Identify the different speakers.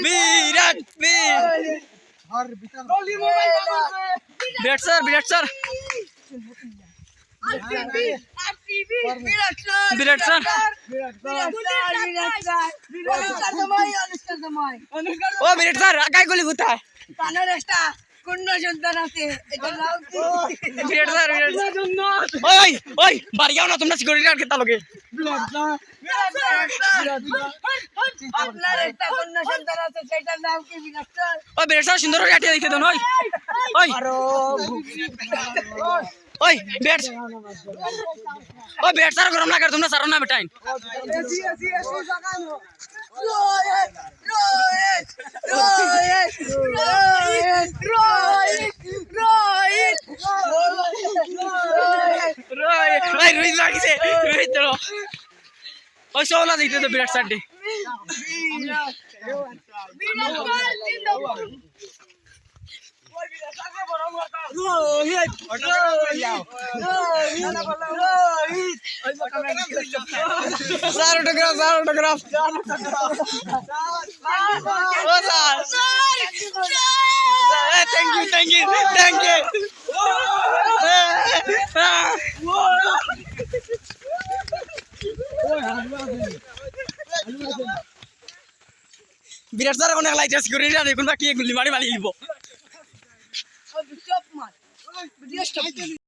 Speaker 1: বিরাট বিরাট বিরাট sir বিরাট sir বিরাট sir ও বিরাট sir কাই গলি কোথায়
Speaker 2: কন্যা সন্তান আছে
Speaker 1: বিরাট স্যার ওই ওই বাড়ি যাও না তোমরা সিকিউরিটি গার্ড কেতা লগে
Speaker 2: আপনার একটা কন্যা সন্তান আছে সেটার নাম কি বিরাট স্যার?
Speaker 1: ও বিরাট স্যার সুন্দর করে আটিয়া দেখে দেন ওই ওই ওই বিরাট ওই বিরাট স্যার গরম লাগার তোমরা সারো না বেটাইন রোহিত লাগিছে রোহিত ওই সোলা দিতে তো বিরাট স্যার ডে স্যার অটোগ্রাফ স্যার অটোগ্রাফ ও sir thank you thank you thank you Virat sir অনেক লাইট সিকিউরিটি আর এখন বাকি গুলি মারি মারি দিব